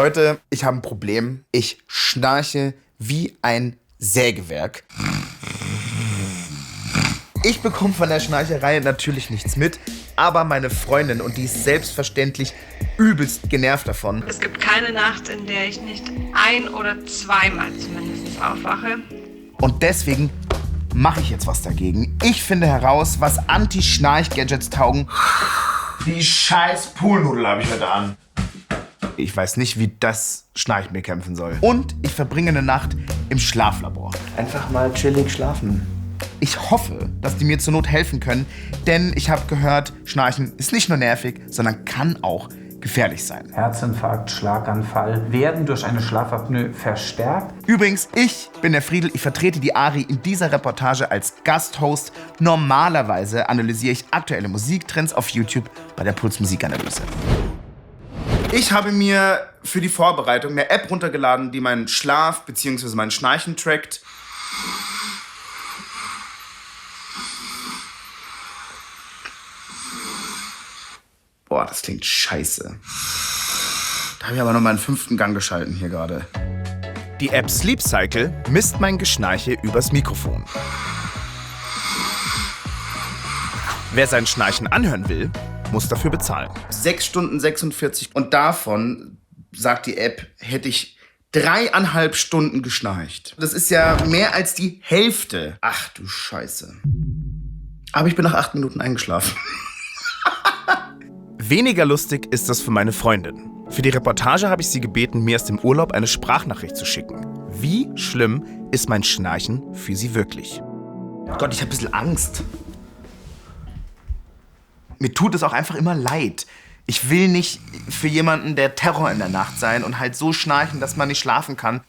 Leute, ich habe ein Problem. Ich schnarche wie ein Sägewerk. Ich bekomme von der Schnarcherei natürlich nichts mit, aber meine Freundin, und die ist selbstverständlich übelst genervt davon. Es gibt keine Nacht, in der ich nicht ein- oder zweimal zumindest aufwache. Und deswegen mache ich jetzt was dagegen. Ich finde heraus, was Anti-Schnarch-Gadgets taugen. Die scheiß Poolnudel habe ich heute an. Ich weiß nicht, wie das Schnarchen bekämpfen soll. Und ich verbringe eine Nacht im Schlaflabor. Einfach mal chillig schlafen. Ich hoffe, dass die mir zur Not helfen können, denn ich habe gehört, Schnarchen ist nicht nur nervig, sondern kann auch gefährlich sein. Herzinfarkt, Schlaganfall werden durch eine Schlafapnoe verstärkt. Übrigens, ich bin der Friedel, ich vertrete die Ari in dieser Reportage als Gasthost. Normalerweise analysiere ich aktuelle Musiktrends auf YouTube bei der Puls Musikanalyse. Ich habe mir für die Vorbereitung eine App runtergeladen, die meinen Schlaf bzw. mein Schnarchen trackt. Boah, das klingt scheiße. Da habe ich aber noch mal einen 5. Gang geschalten hier gerade. Die App Sleep Cycle misst mein Geschnarche übers Mikrofon. Wer sein Schnarchen anhören will, muss dafür bezahlen. 6 Stunden 46 und davon, sagt die App, hätte ich 3,5 Stunden geschnarcht. Das ist ja mehr als die Hälfte. Ach du Scheiße. Aber ich bin nach 8 Minuten eingeschlafen. Weniger lustig ist das für meine Freundin. Für die Reportage habe ich sie gebeten, mir aus dem Urlaub eine Sprachnachricht zu schicken. Wie schlimm ist mein Schnarchen für sie wirklich? Gott, ich habe ein bisschen Angst. Mir tut es auch einfach immer leid. Ich will nicht für jemanden der Terror in der Nacht sein und halt so schnarchen, dass man nicht schlafen kann.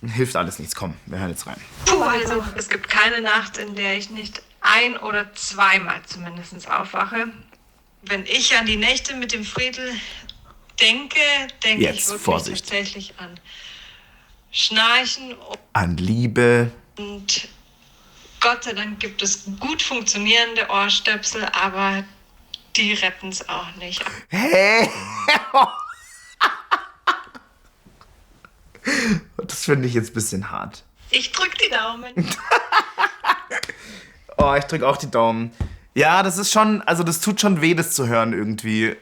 Hilft alles nichts. Komm, wir hören jetzt rein. Also, es gibt keine Nacht, in der ich nicht ein- oder zweimal zumindest aufwache. Wenn ich an die Nächte mit dem Friedel denke ich wirklich Vorsicht. tatsächlich an Schnarchen An Liebe. und Gott sei Dank gibt es gut funktionierende Ohrstöpsel, aber die retten es auch nicht. Hä? Das finde ich jetzt ein bisschen hart. Ich drück die Daumen. Oh, ich drücke auch die Daumen. Ja, das ist schon, also das tut schon weh, das zu hören irgendwie.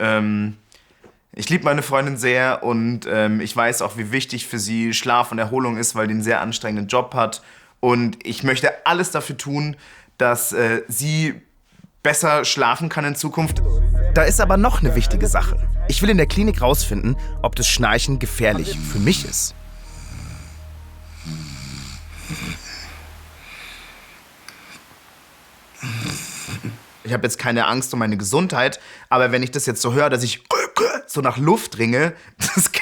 Ich liebe meine Freundin sehr und ich weiß auch, wie wichtig für sie Schlaf und Erholung ist, weil die einen sehr anstrengenden Job hat. Und ich möchte alles dafür tun, dass sie besser schlafen kann in Zukunft. Da ist aber noch eine wichtige Sache. Ich will in der Klinik rausfinden, ob das Schnarchen gefährlich für mich ist. Ich habe jetzt keine Angst um meine Gesundheit, aber wenn ich das jetzt so höre, dass ich so nach Luft ringe, das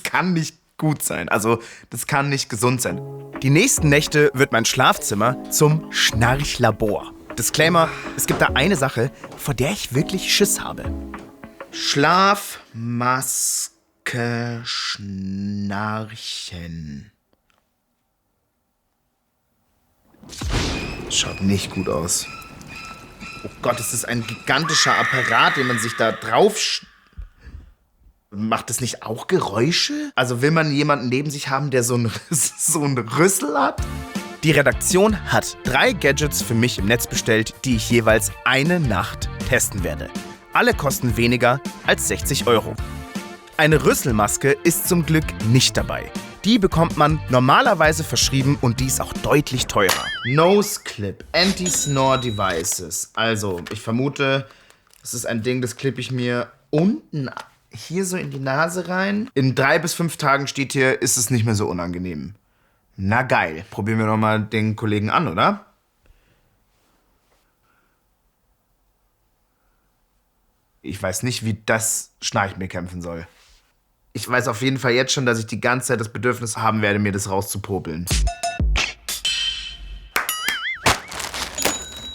kann nicht gut sein. Also, das kann nicht gesund sein. Die nächsten Nächte wird mein Schlafzimmer zum Schnarchlabor. Disclaimer, es gibt da eine Sache, vor der ich wirklich Schiss habe. Schlafmaske schnarchen. Schaut nicht gut aus. Oh Gott, ist das ein gigantischer Apparat, den man sich da drauf... Macht das nicht auch Geräusche? Also will man jemanden neben sich haben, der so einen Rüssel hat? Die Redaktion hat 3 Gadgets für mich im Netz bestellt, die ich jeweils eine Nacht testen werde. Alle kosten weniger als 60 €. Eine Rüsselmaske ist zum Glück nicht dabei. Die bekommt man normalerweise verschrieben und die ist auch deutlich teurer. Nose Clip, Anti-Snore Devices. Also, ich vermute, das ist ein Ding, das klippe ich mir unten hier so in die Nase rein. In 3 bis 5 Tagen steht hier, ist es nicht mehr so unangenehm. Na geil, probieren wir doch mal den Kollegen an, oder? Ich weiß nicht, wie das Schnarchen bekämpfen soll. Ich weiß auf jeden Fall jetzt schon, dass ich die ganze Zeit das Bedürfnis haben werde, mir das rauszupopeln.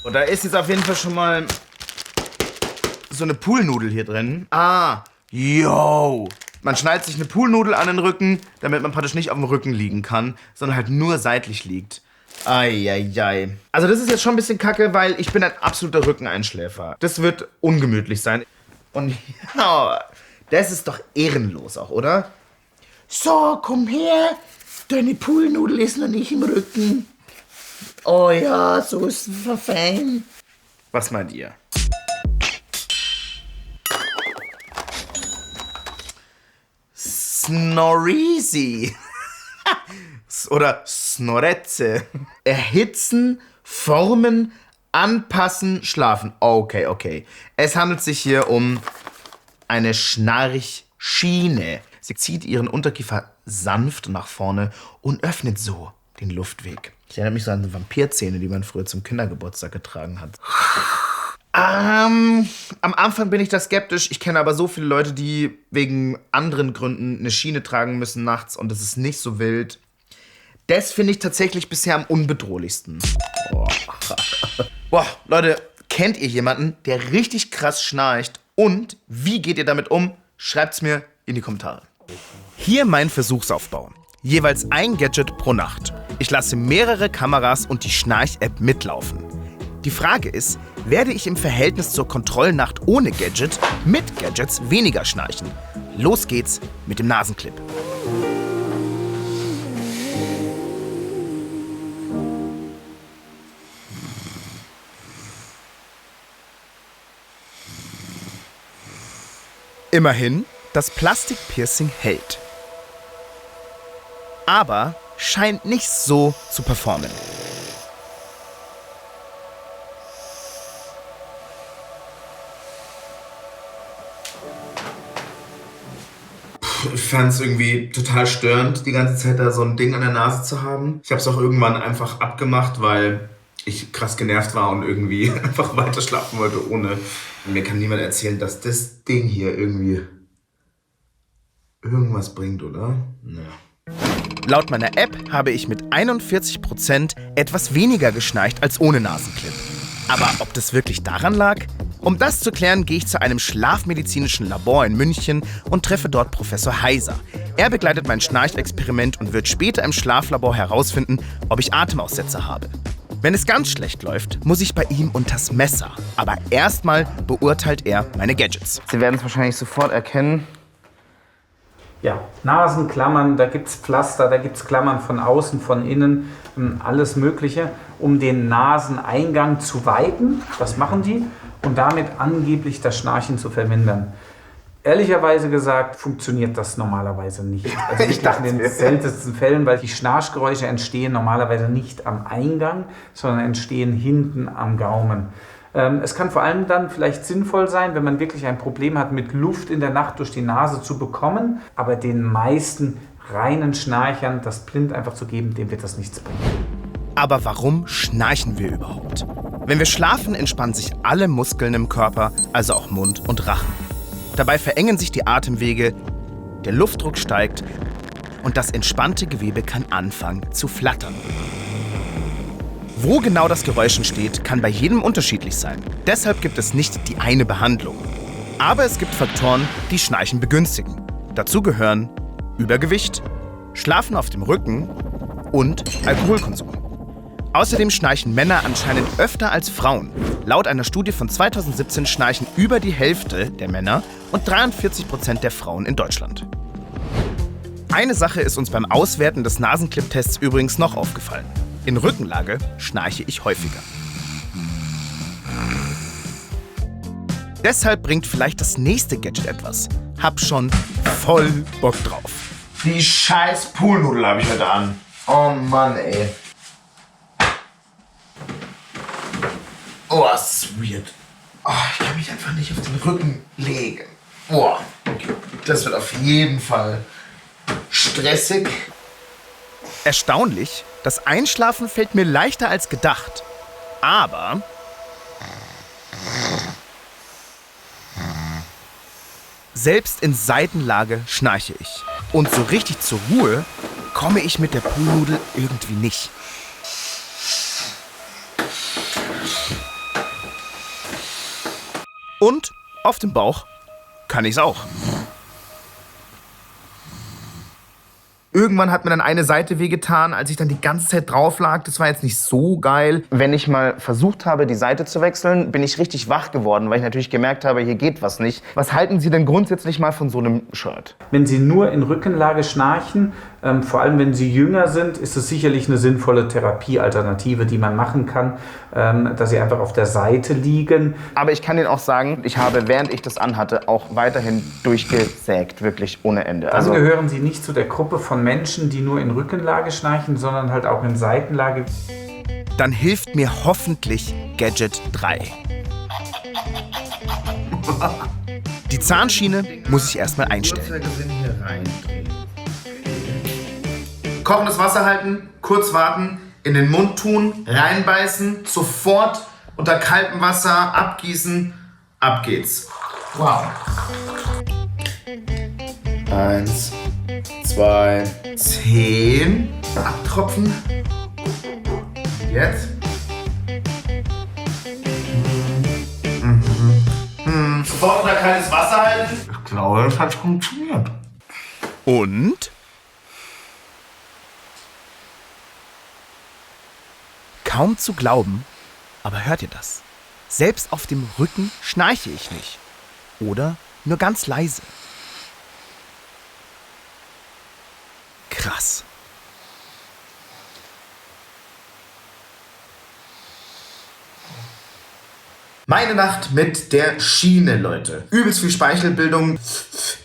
Und da ist jetzt auf jeden Fall schon mal so eine Poolnudel hier drin. Ah, yo. Man schnallt sich eine Poolnudel an den Rücken, damit man praktisch nicht auf dem Rücken liegen kann, sondern halt nur seitlich liegt. Eieiei. Also das ist jetzt schon ein bisschen kacke, weil ich bin ein absoluter Rückeneinschläfer. Das wird ungemütlich sein. Und ja, das ist doch ehrenlos auch, oder? So, komm her. Deine Poolnudel ist noch nicht im Rücken. Oh ja, so ist es fein. Was meint ihr? Snorrizi. Oder Snorretze. Erhitzen, formen, anpassen, schlafen. Okay. Es handelt sich hier um eine Schnarchschiene. Sie zieht ihren Unterkiefer sanft nach vorne und öffnet so den Luftweg. Ich erinnere mich so an Vampirzähne, die man früher zum Kindergeburtstag getragen hat. Am Anfang bin ich da skeptisch. Ich kenne aber so viele Leute, die wegen anderen Gründen eine Schiene tragen müssen nachts und das ist nicht so wild. Das finde ich tatsächlich bisher am unbedrohlichsten. Boah, Leute, kennt ihr jemanden, der richtig krass schnarcht? Und wie geht ihr damit um? Schreibt's mir in die Kommentare. Hier mein Versuchsaufbau. Jeweils ein Gadget pro Nacht. Ich lasse mehrere Kameras und die Schnarch-App mitlaufen. Die Frage ist, werde ich im Verhältnis zur Kontrollnacht ohne Gadget mit Gadgets weniger schnarchen? Los geht's mit dem Nasenclip. Immerhin, das Plastikpiercing hält. Aber scheint nicht so zu performen. Ich fand es irgendwie total störend, die ganze Zeit da so ein Ding an der Nase zu haben. Ich habe es auch irgendwann einfach abgemacht, weil ich krass genervt war und irgendwie einfach weiter schlafen wollte ohne. Und mir kann niemand erzählen, dass das Ding hier irgendwie irgendwas bringt, oder? Naja. Laut meiner App habe ich mit 41% etwas weniger geschnarcht als ohne Nasenclip. Aber ob das wirklich daran lag? Um das zu klären, gehe ich zu einem schlafmedizinischen Labor in München und treffe dort Professor Heiser. Er begleitet mein Schnarchexperiment und wird später im Schlaflabor herausfinden, ob ich Atemaussetzer habe. Wenn es ganz schlecht läuft, muss ich bei ihm unters Messer. Aber erstmal beurteilt er meine Gadgets. Sie werden es wahrscheinlich sofort erkennen. Ja, Nasenklammern, da gibt es Pflaster, da gibt es Klammern von außen, von innen, alles Mögliche, um den Naseneingang zu weiten. Das machen die und damit angeblich das Schnarchen zu vermindern. Ehrlicherweise gesagt, funktioniert das normalerweise nicht. Also ich dachte in den seltensten Fällen, weil die Schnarchgeräusche entstehen normalerweise nicht am Eingang, sondern entstehen hinten am Gaumen. Es kann vor allem dann vielleicht sinnvoll sein, wenn man wirklich ein Problem hat, mit Luft in der Nacht durch die Nase zu bekommen, aber den meisten reinen Schnarchern das blind einfach zu geben, dem wird das nichts bringen. Aber warum schnarchen wir überhaupt? Wenn wir schlafen, entspannen sich alle Muskeln im Körper, also auch Mund und Rachen. Dabei verengen sich die Atemwege, der Luftdruck steigt und das entspannte Gewebe kann anfangen zu flattern. Wo genau das Geräusch entsteht, kann bei jedem unterschiedlich sein. Deshalb gibt es nicht die eine Behandlung. Aber es gibt Faktoren, die Schnarchen begünstigen. Dazu gehören Übergewicht, Schlafen auf dem Rücken und Alkoholkonsum. Außerdem schnarchen Männer anscheinend öfter als Frauen. Laut einer Studie von 2017 schnarchen über die Hälfte der Männer und 43% der Frauen in Deutschland. Eine Sache ist uns beim Auswerten des Nasenclip-Tests übrigens noch aufgefallen. In Rückenlage schnarche ich häufiger. Deshalb bringt vielleicht das nächste Gadget etwas. Hab schon voll Bock drauf. Die scheiß Poolnudel habe ich heute an. Oh Mann, ey. Oh, das ist weird. Oh, ich kann mich einfach nicht auf den Rücken legen. Oh, okay. Das wird auf jeden Fall stressig. Erstaunlich, das Einschlafen fällt mir leichter als gedacht. Aber selbst in Seitenlage schnarche ich. Und so richtig zur Ruhe komme ich mit der Poolnudel irgendwie nicht. Und auf dem Bauch kann ich's auch. Irgendwann hat mir dann eine Seite wehgetan, als ich dann die ganze Zeit drauf lag. Das war jetzt nicht so geil. Wenn ich mal versucht habe, die Seite zu wechseln, bin ich richtig wach geworden, weil ich natürlich gemerkt habe, hier geht was nicht. Was halten Sie denn grundsätzlich mal von so einem Shirt? Wenn Sie nur in Rückenlage schnarchen, vor allem wenn Sie jünger sind, ist es sicherlich eine sinnvolle Therapiealternative, die man machen kann, dass Sie einfach auf der Seite liegen. Aber ich kann Ihnen auch sagen, ich habe, während ich das anhatte, auch weiterhin durchgesägt, wirklich ohne Ende. Also gehören Sie nicht zu der Gruppe von Menschen, die nur in Rückenlage schnarchen, sondern halt auch in Seitenlage. Dann hilft mir hoffentlich Gadget 3. Die Zahnschiene muss ich erstmal einstellen. Kochendes Wasser halten, kurz warten, in den Mund tun, reinbeißen, sofort unter kaltem Wasser abgießen, ab geht's. Wow. 1, 2, 10. Abtropfen. Jetzt. Sofort unter kaltes Wasser halten. Ich glaube, das hat funktioniert. Und? Kaum zu glauben, aber hört ihr das? Selbst auf dem Rücken schnarche ich nicht. Oder nur ganz leise. Krass. Meine Nacht mit der Schiene, Leute. Übelst viel Speichelbildung.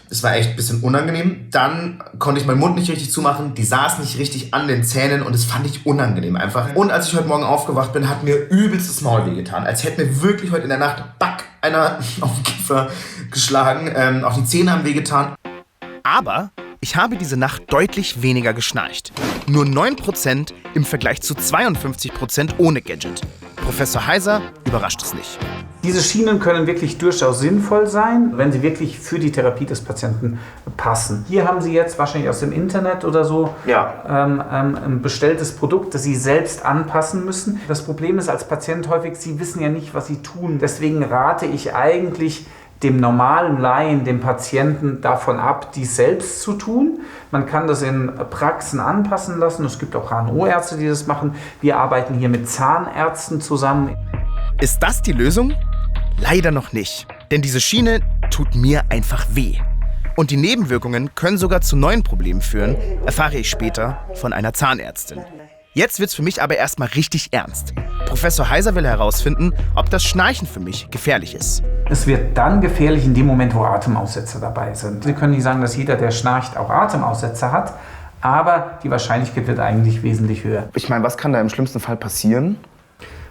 Es war echt ein bisschen unangenehm. Dann konnte ich meinen Mund nicht richtig zumachen. Die saß nicht richtig an den Zähnen und das fand ich unangenehm einfach. Und als ich heute Morgen aufgewacht bin, hat mir übelst das Maul wehgetan. Als hätte mir wirklich heute in der Nacht einer auf den Kiefer geschlagen. Auch die Zähne haben wehgetan. Aber ich habe diese Nacht deutlich weniger geschnarcht. Nur 9% im Vergleich zu 52% ohne Gadget. Professor Heiser überrascht es nicht. Diese Schienen können wirklich durchaus sinnvoll sein, wenn sie wirklich für die Therapie des Patienten passen. Hier haben Sie jetzt wahrscheinlich aus dem Internet oder so ein bestelltes Produkt, das Sie selbst anpassen müssen. Das Problem ist als Patient häufig, Sie wissen ja nicht, was Sie tun. Deswegen rate ich eigentlich dem normalen Laien, dem Patienten davon ab, dies selbst zu tun. Man kann das in Praxen anpassen lassen. Es gibt auch HNO-Ärzte, die das machen. Wir arbeiten hier mit Zahnärzten zusammen. Ist das die Lösung? Leider noch nicht. Denn diese Schiene tut mir einfach weh. Und die Nebenwirkungen können sogar zu neuen Problemen führen, erfahre ich später von einer Zahnärztin. Jetzt wird's für mich aber erstmal richtig ernst. Professor Heiser will herausfinden, ob das Schnarchen für mich gefährlich ist. Es wird dann gefährlich in dem Moment, wo Atemaussetzer dabei sind. Sie können nicht sagen, dass jeder, der schnarcht, auch Atemaussetzer hat, aber die Wahrscheinlichkeit wird eigentlich wesentlich höher. Ich meine, was kann da im schlimmsten Fall passieren?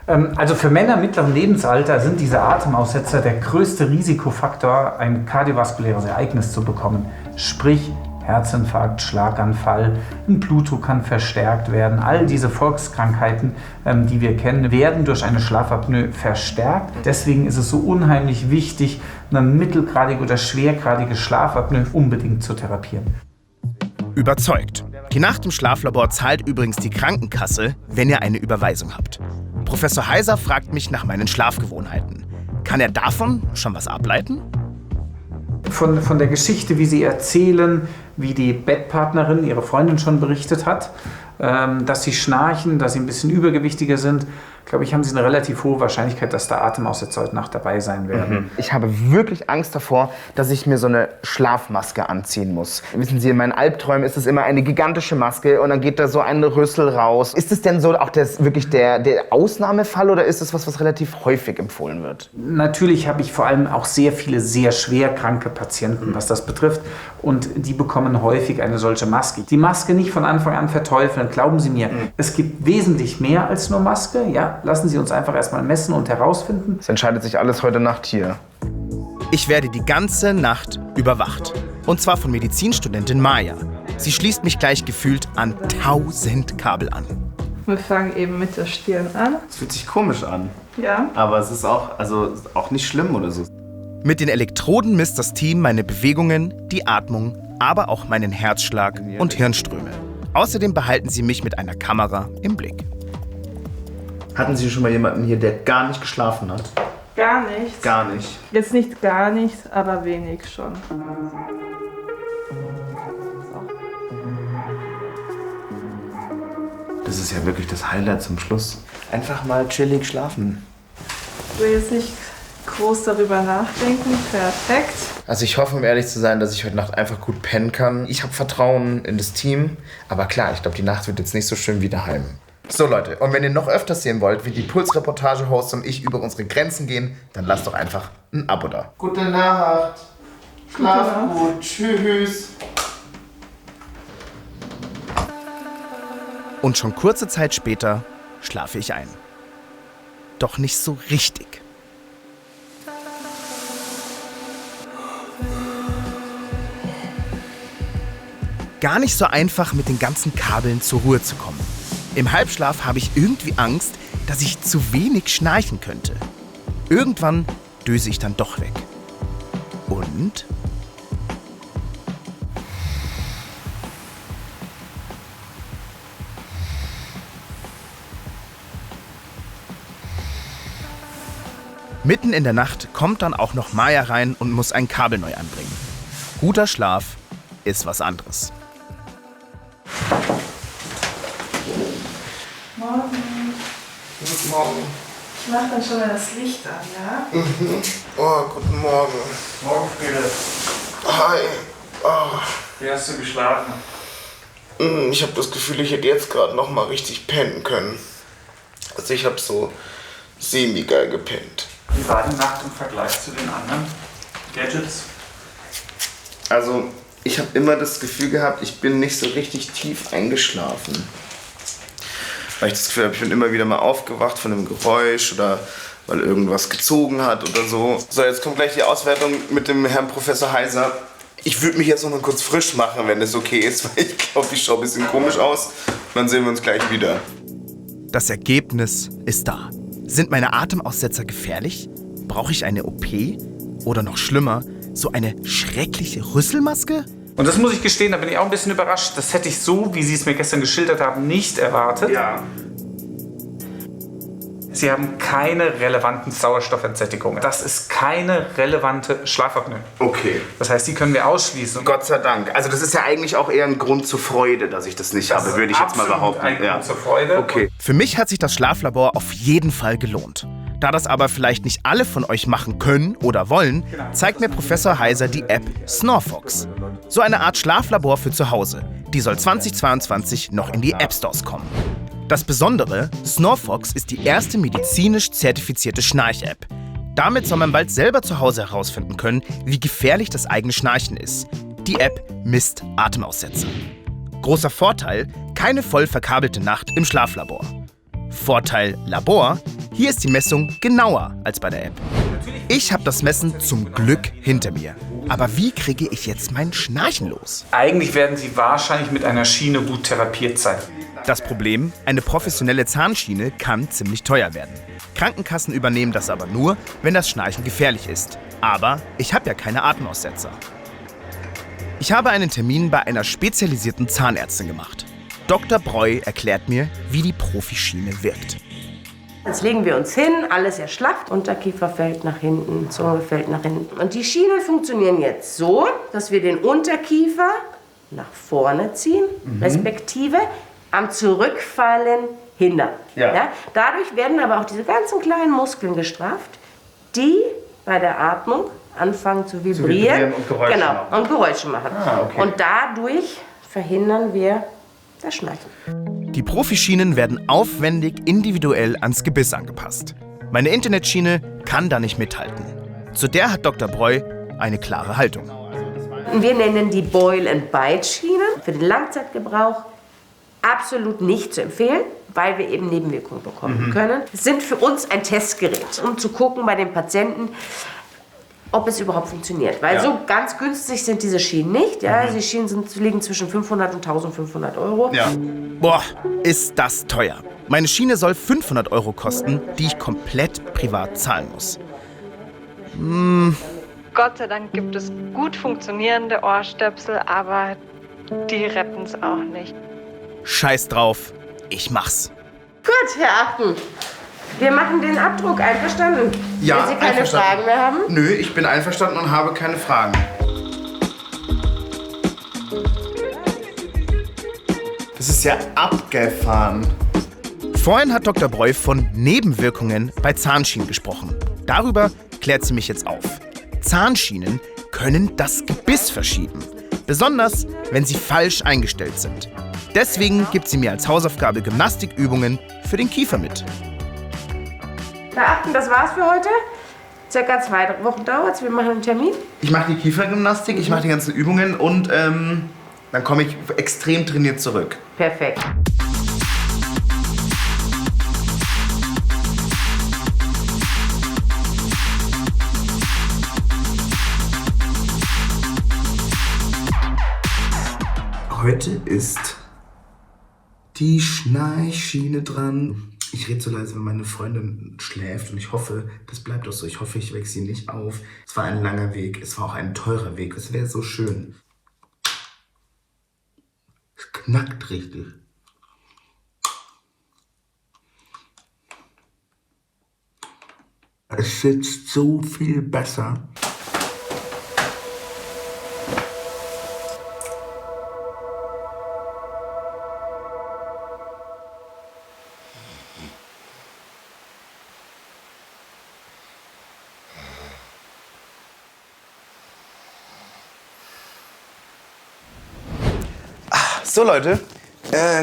Also für Männer mittleren Lebensalter sind diese Atemaussetzer der größte Risikofaktor, ein kardiovaskuläres Ereignis zu bekommen. Sprich, Herzinfarkt, Schlaganfall, ein Blutdruck kann verstärkt werden. All diese Volkskrankheiten, die wir kennen, werden durch eine Schlafapnoe verstärkt. Deswegen ist es so unheimlich wichtig, eine mittelgradige oder schwergradige Schlafapnoe unbedingt zu therapieren. Überzeugt. Die Nacht im Schlaflabor zahlt übrigens die Krankenkasse, wenn ihr eine Überweisung habt. Professor Heiser fragt mich nach meinen Schlafgewohnheiten. Kann er davon schon was ableiten? Von der Geschichte, wie Sie erzählen, wie die Bettpartnerin, Ihre Freundin schon berichtet hat, dass Sie schnarchen, dass Sie ein bisschen übergewichtiger sind, glaube ich, haben Sie eine relativ hohe Wahrscheinlichkeit, dass da Atemaussetzer heute Nacht dabei sein werden. Ich habe wirklich Angst davor, dass ich mir so eine Schlafmaske anziehen muss. Wissen Sie, in meinen Albträumen ist es immer eine gigantische Maske und dann geht da so ein Rüssel raus. Ist es denn so auch wirklich der Ausnahmefall oder ist es was relativ häufig empfohlen wird? Natürlich habe ich vor allem auch sehr viele sehr schwer kranke Patienten, was das betrifft. Und die bekommen häufig eine solche Maske. Die Maske nicht von Anfang an verteufeln, glauben Sie mir. Es gibt wesentlich mehr als nur Maske. Ja, lassen Sie uns einfach erstmal messen und herausfinden. Es entscheidet sich alles heute Nacht hier. Ich werde die ganze Nacht überwacht. Und zwar von Medizinstudentin Maja. Sie schließt mich gleich gefühlt an 1000 Kabel an. Wir fangen eben mit der Stirn an. Es fühlt sich komisch an. Ja. Aber es ist auch nicht schlimm oder so. Mit den Elektroden misst das Team meine Bewegungen, die Atmung, aber auch meinen Herzschlag und Hirnströme. Außerdem behalten sie mich mit einer Kamera im Blick. Hatten Sie schon mal jemanden hier, der gar nicht geschlafen hat? Gar nichts. Gar nicht. Jetzt nicht gar nichts, aber wenig schon. das ist ja wirklich das Highlight zum Schluss. Einfach mal chillig schlafen. Ich will jetzt nicht groß darüber nachdenken. Perfekt. Also ich hoffe, um ehrlich zu sein, dass ich heute Nacht einfach gut pennen kann. Ich habe Vertrauen in das Team. Aber klar, ich glaube, die Nacht wird jetzt nicht so schön wie daheim. So Leute, und wenn ihr noch öfters sehen wollt, wie die Puls-Reportage-Hosts und ich über unsere Grenzen gehen, dann lasst doch einfach ein Abo da. Gute Nacht. Schlaf gut. Tschüss. Und schon kurze Zeit später schlafe ich ein. Doch nicht so richtig. Gar nicht so einfach, mit den ganzen Kabeln zur Ruhe zu kommen. Im Halbschlaf habe ich irgendwie Angst, dass ich zu wenig schnarchen könnte. Irgendwann döse ich dann doch weg. Und? Mitten in der Nacht kommt dann auch noch Maya rein und muss ein Kabel neu anbringen. Guter Schlaf ist was anderes. Morgen. Guten Morgen. Ich mach dann schon mal das Licht an, ja? Oh, guten Morgen. Morgen, Friede. Hi. Oh. Wie hast du geschlafen? Ich habe das Gefühl, ich hätte jetzt gerade noch mal richtig pennen können. Also ich habe so semi-geil gepennt. Wie war die Nacht im Vergleich zu den anderen Gadgets? Also ich habe immer das Gefühl gehabt, ich bin nicht so richtig tief eingeschlafen. Weil ich das Gefühl habe, ich bin immer wieder mal aufgewacht von einem Geräusch oder weil irgendwas gezogen hat oder so. So, jetzt kommt gleich die Auswertung mit dem Herrn Professor Heiser. Ich würde mich jetzt noch mal kurz frisch machen, wenn es okay ist, weil ich glaube, ich schaue ein bisschen komisch aus. Dann sehen wir uns gleich wieder. Das Ergebnis ist da. Sind meine Atemaussetzer gefährlich? Brauche ich eine OP? Oder noch schlimmer, so eine schreckliche Rüsselmaske? Und das muss ich gestehen, da bin ich auch ein bisschen überrascht. Das hätte ich so, wie Sie es mir gestern geschildert haben, nicht erwartet. Ja. Sie haben keine relevanten Sauerstoffentsättigungen. Das ist keine relevante Schlafapnoe. Okay. Das heißt, die können wir ausschließen. Gott sei Dank. Also das ist ja eigentlich auch eher ein Grund zur Freude, dass ich das nicht habe, würde ich jetzt mal behaupten. Ein Grund zur Freude. Okay. Für mich hat sich das Schlaflabor auf jeden Fall gelohnt. Da das aber vielleicht nicht alle von euch machen können oder wollen, zeigt mir Professor Heiser die App Snorfox. So eine Art Schlaflabor für zu Hause. Die soll 2022 noch in die App Stores kommen. Das Besondere, Snorfox ist die erste medizinisch zertifizierte Schnarch-App. Damit soll man bald selber zu Hause herausfinden können, wie gefährlich das eigene Schnarchen ist. Die App misst Atemaussetzer. Großer Vorteil, keine voll verkabelte Nacht im Schlaflabor. Vorteil Labor, hier ist die Messung genauer als bei der App. Ich habe das Messen zum Glück hinter mir. Aber wie kriege ich jetzt mein Schnarchen los? Eigentlich werden Sie wahrscheinlich mit einer Schiene gut therapiert sein. Das Problem, eine professionelle Zahnschiene kann ziemlich teuer werden. Krankenkassen übernehmen das aber nur, wenn das Schnarchen gefährlich ist. Aber ich habe ja keine Atemaussetzer. Ich habe einen Termin bei einer spezialisierten Zahnärztin gemacht. Dr. Breu erklärt mir, wie die Profischiene wirkt. Jetzt legen wir uns hin, alles erschlafft, Unterkiefer fällt nach hinten, Zunge fällt nach hinten. Und die Schienen funktionieren jetzt so, dass wir den Unterkiefer nach vorne ziehen, respektive am Zurückfallen hindern. Ja? Dadurch werden aber auch diese ganzen kleinen Muskeln gestrafft, die bei der Atmung anfangen zu vibrieren und Geräusche machen. Und Geräusche machen. Okay. Und dadurch verhindern wir das Schnarchen. Die Profischienen werden aufwendig individuell ans Gebiss angepasst. Meine Internetschiene kann da nicht mithalten. Zu der hat Dr. Breu eine klare Haltung. Wir nennen die Boil-and-Bite-Schienen für den Langzeitgebrauch absolut nicht zu empfehlen, weil wir eben Nebenwirkungen bekommen können. Es sind für uns ein Testgerät, um zu gucken bei den Patienten, ob es überhaupt funktioniert. Weil so ganz günstig sind diese Schienen nicht. Ja? Die Schienen liegen zwischen 500 und 1500 Euro. Ja. Boah, ist das teuer. Meine Schiene soll 500 Euro kosten, die ich komplett privat zahlen muss. Gott sei Dank gibt es gut funktionierende Ohrstöpsel, aber die retten es auch nicht. Scheiß drauf, ich mach's. Gut, Herr Achten. Wir machen den Abdruck, einverstanden? Ja, wenn Sie keine einverstanden. Fragen mehr haben? Nö, ich bin einverstanden und habe keine Fragen. Das ist ja abgefahren. Vorhin hat Dr. Breu von Nebenwirkungen bei Zahnschienen gesprochen. Darüber klärt sie mich jetzt auf. Zahnschienen können das Gebiss verschieben. Besonders, wenn sie falsch eingestellt sind. Deswegen gibt sie mir als Hausaufgabe Gymnastikübungen für den Kiefer mit. Beachten, das war's für heute. Circa 2 Wochen dauert's. Wir machen einen Termin. Ich mache die Kiefergymnastik, ich mache die ganzen Übungen und dann komme ich extrem trainiert zurück. Perfekt. Heute ist die Schnarchschiene dran. Ich rede so leise, wenn meine Freundin schläft und ich hoffe, das bleibt auch so. Ich hoffe, ich wecke sie nicht auf. Es war ein langer Weg, es war auch ein teurer Weg. Es wäre so schön. Es knackt richtig. Es sitzt so viel besser. So Leute,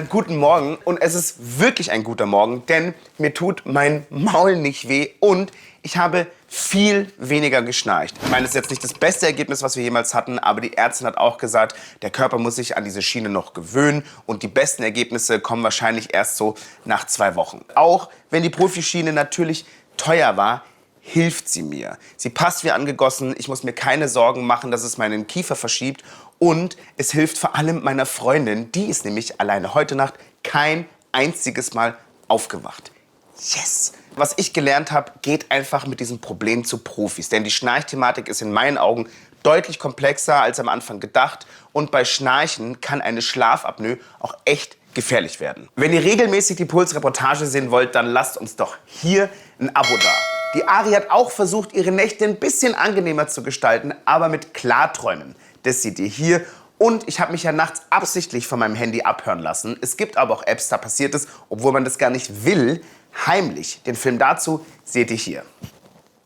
guten Morgen und es ist wirklich ein guter Morgen, denn mir tut mein Maul nicht weh und ich habe viel weniger geschnarcht. Ich meine, das ist jetzt nicht das beste Ergebnis, was wir jemals hatten, aber die Ärztin hat auch gesagt, der Körper muss sich an diese Schiene noch gewöhnen und die besten Ergebnisse kommen wahrscheinlich erst so nach 2 Wochen. Auch wenn die Profischiene natürlich teuer war, hilft sie mir. Sie passt wie angegossen, ich muss mir keine Sorgen machen, dass es meinen Kiefer verschiebt und es hilft vor allem meiner Freundin, die ist nämlich alleine heute Nacht kein einziges Mal aufgewacht. Yes! Was ich gelernt habe, geht einfach mit diesem Problem zu Profis, denn die Schnarchthematik ist in meinen Augen deutlich komplexer als am Anfang gedacht und bei Schnarchen kann eine Schlafapnoe auch echt gefährlich werden. Wenn ihr regelmäßig die Puls-Reportage sehen wollt, dann lasst uns doch hier ein Abo da. Die Ari hat auch versucht, ihre Nächte ein bisschen angenehmer zu gestalten, aber mit Klarträumen. Das seht ihr hier. Und ich habe mich ja nachts absichtlich von meinem Handy abhören lassen. Es gibt aber auch Apps, da passiert es, obwohl man das gar nicht will, heimlich. Den Film dazu seht ihr hier.